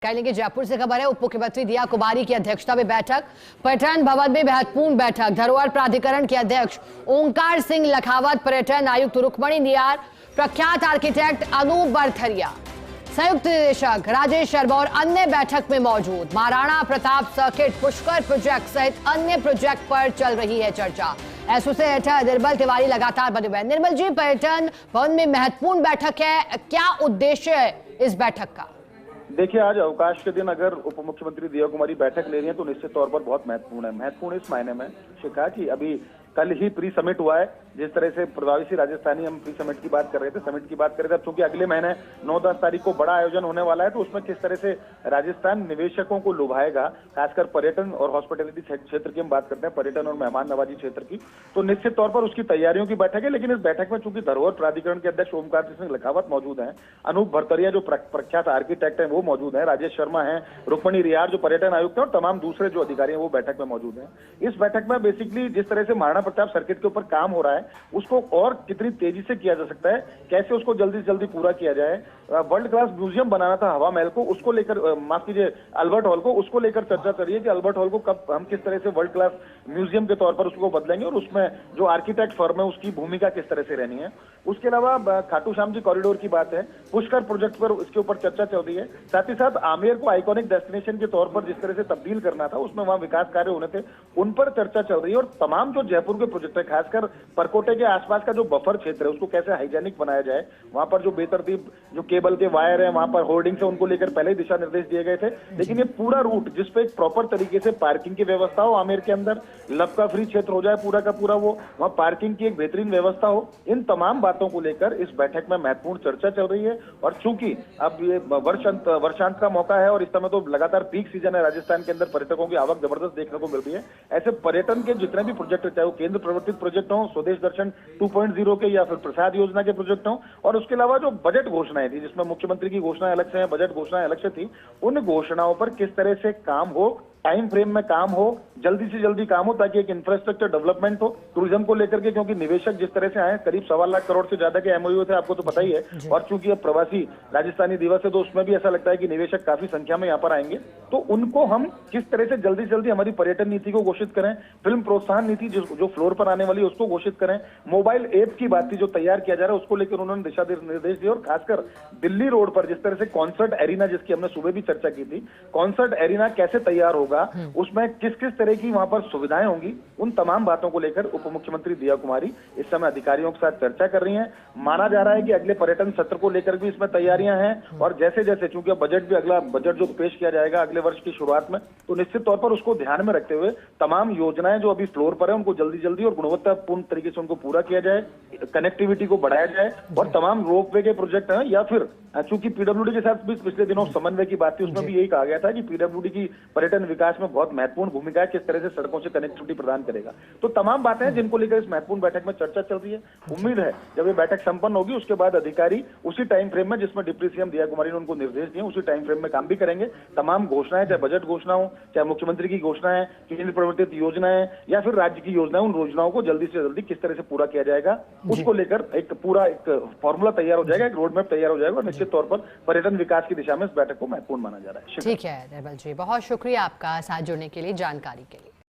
लेंगे जयपुर से खबर है। उप मुख्यमंत्री दिया कुमारी की अध्यक्षता में बैठक, पर्यटन भवन में महत्वपूर्ण बैठक। धरोहर प्राधिकरण के अध्यक्ष ओंकार सिंह लखावत, पर्यटन आयुक्त रुक्मणी नियार, प्रख्यात आर्किटेक्ट अनूप बरथरिया, संयुक्त निदेशक राजेश शर्मा और अन्य बैठक में मौजूद। महाराणा प्रताप सर्किट, पुष्कर प्रोजेक्ट सहित अन्य प्रोजेक्ट पर चल रही है चर्चा। एसोसिएट हेठળ निर्मल तिवारी लगातार बने हुए हैं। निर्मल जी, पर्यटन भवन में महत्वपूर्ण बैठक है, क्या उद्देश्य है इस बैठक का? देखिए, आज अवकाश के दिन अगर उप मुख्यमंत्री दिया कुमारी बैठक ले रही है तो निश्चित तौर पर बहुत महत्वपूर्ण है। महत्वपूर्ण इस मायने में कहा कि अभी कल ही प्री समिट हुआ है। जिस तरह से प्रवासी राजस्थानी हम प्री समिट की बात कर रहे थे, समिट की बात कर रहे थे, अब चूंकि अगले महीने 9-10 तारीख को बड़ा आयोजन होने वाला है तो उसमें किस तरह से राजस्थान निवेशकों को लुभाएगा, खासकर पर्यटन और हॉस्पिटैलिटी क्षेत्र की हम बात करते हैं, पर्यटन और मेहमान नवाजी क्षेत्र की, तो निश्चित तौर पर उसकी तैयारियों की बैठक है। लेकिन इस बैठक में चूंकि धरोहर प्राधिकरण के अध्यक्ष ओंकार सिंह लखावत मौजूद हैं, अनूप बरथरिया जो प्रख्यात आर्किटेक्ट है वो मौजूद है, राजेश शर्मा है, रुक्मणी नियार जो पर्यटन आयुक्त है और तमाम दूसरे जो अधिकारी हैं वो बैठक में मौजूद हैं। इस बैठक में बेसिकली जिस तरह से महाराणा प्रताप सर्किट के ऊपर काम हो रहा है उसको और कितनी तेजी से किया जा सकता है, कैसे उसको जल्दी से जल्दी पूरा किया जाए। वर्ल्ड क्लास म्यूजियम बनाना था हवा महल को, उसको लेकर माफ कीजिए अल्बर्ट हॉल को, उसको लेकर चर्चा करिए कि अल्बर्ट हॉल को कब हम किस तरह से वर्ल्ड क्लास म्यूजियम के तौर पर उसको बदलेंगे और उसमें जो आर्किटेक्ट फर्म है उसकी भूमिका किस तरह से रहनी है। उसके अलावा खाटू श्याम जी कॉरिडोर की बात है, पुष्कर प्रोजेक्ट पर इसके ऊपर चर्चा चल रही है। साथ ही साथ आमेर को आइकॉनिक डेस्टिनेशन के तौर पर जिस तरह से तब्दील करना था, उसमें वहां विकास कार्य होने थे, उन पर चर्चा चल रही है। और तमाम जो जयपुर के प्रोजेक्ट है, खासकर परकोटे के आसपास का जो बफर क्षेत्र है उसको कैसे हाइजेनिक बनाया जाए, वहां पर जो बेतरतीब जो केबल के वायर है, वहां पर होर्डिंग्स है, उनको लेकर पहले ही दिशा निर्देश दिए गए थे। लेकिन ये पूरा रूट जिसपे एक प्रॉपर तरीके से पार्किंग की व्यवस्था हो, आमेर के अंदर लपका फ्री क्षेत्र हो जाए पूरा का पूरा, वो वहां पार्किंग की एक बेहतरीन व्यवस्था हो, इन तमाम बातों को लेकर इस बैठक में महत्वपूर्ण चर्चा चल रही है। और चूंकि अब ये वर्षांत का मौका है और इस समय तो लगातार पीक सीजन है, राजस्थान के अंदर पर्यटकों की आवक जबरदस्त देखने को मिल रही है। ऐसे पर्यटन के जितने भी प्रोजेक्ट, चाहे वो केंद्र प्रवर्तित प्रोजेक्ट हो, स्वदेश दर्शन 2.0 के या फिर प्रसाद योजना के प्रोजेक्ट हो, और उसके अलावा जो बजट घोषणाएं थी जिसमें मुख्यमंत्री की घोषणाएं अलग से हैं, बजट घोषणाएं अलग से थी, उन घोषणाओं पर किस तरह से काम हो, टाइम फ्रेम में काम हो, जल्दी से जल्दी काम हो, ताकि एक इंफ्रास्ट्रक्चर डेवलपमेंट हो टूरिज्म को लेकर के। क्योंकि निवेशक जिस तरह से आए, करीब 1.25 लाख करोड़ से ज्यादा के एमओयू थे, आपको तो पता ही है। और चूंकि अब प्रवासी राजस्थानी दिवस है तो उसमें भी ऐसा लगता है कि निवेशक काफी संख्या में यहाँ पर आएंगे, तो उनको हम किस तरह से जल्दी से जल्दी हमारी पर्यटन नीति को घोषित करें, फिल्म प्रोत्साहन नीति जो फ्लोर पर आने वाली है उसको घोषित करें, मोबाइल ऐप की बात थी जो तैयार किया जा रहा है उसको लेकर उन्होंने दिशा निर्देश दिए। और खासकर दिल्ली रोड पर जिस तरह से कॉन्सर्ट एरिना, जिसकी हमने सुबह भी चर्चा की थी, कॉन्सर्ट एरिना कैसे तैयार होगा, उसमें किस किस तरह की वहां पर सुविधाएं होंगी, उन तमाम बातों को लेकर उप मुख्यमंत्री दिया कुमारी इस समय अधिकारियों के साथ चर्चा कर रही हैं। माना जा रहा है कि अगले पर्यटन सत्र को लेकर भी इसमें तैयारियां हैं और जैसे जैसे चूंकि बजट भी अगला बजट जो पेश किया जाएगा अगले वर्ष की शुरुआत में, तो निश्चित तौर पर उसको ध्यान में रखते हुए तमाम योजनाएं जो अभी फ्लोर पर है उनको जल्दी जल्दी और गुणवत्तापूर्ण तरीके से उनको पूरा किया जाए, कनेक्टिविटी को बढ़ाया जाए। और तमाम रोपवे के प्रोजेक्ट हैं या फिर चूंकि पीडब्ल्यूडी के साथ भी पिछले दिनों समन्वय की बात थी, उसमें भी यही कहा गया था कि पीडब्ल्यूडी की पर्यटन विकास में बहुत महत्वपूर्ण भूमिका है, किस तरह से सड़कों से कनेक्टिविटी प्रदान करेगा। तो तमाम बातें हैं जिनको लेकर इस महत्वपूर्ण बैठक में चर्चा चल रही है। उम्मीद है जब ये बैठक संपन्न होगी उसके बाद अधिकारी उसी टाइम फ्रेम में जिसमें डिप्टी सीएम दिया कुमारी ने उनको निर्देश दिए उसी टाइम फ्रेम में काम भी करेंगे। तमाम घोषणाएं, चाहे बजट घोषणा हो, चाहे मुख्यमंत्री की घोषणाएं, केंद्र प्रवर्तित योजनाएं या फिर राज्य की योजनाएं, उन योजनाओं को जल्दी से जल्दी किस तरह से पूरा किया जाएगा उसको लेकर एक पूरा एक फॉर्मूला तैयार हो जाएगा, एक रोड मैप तैयार हो जाएगा। और निश्चित तौर पर पर्यटन विकास की दिशा में इस बैठक को महत्वपूर्ण माना जा रहा है। ठीक है निर्मल जी, बहुत शुक्रिया आपका साथ जुड़ने के लिए, जानकारी के लिए।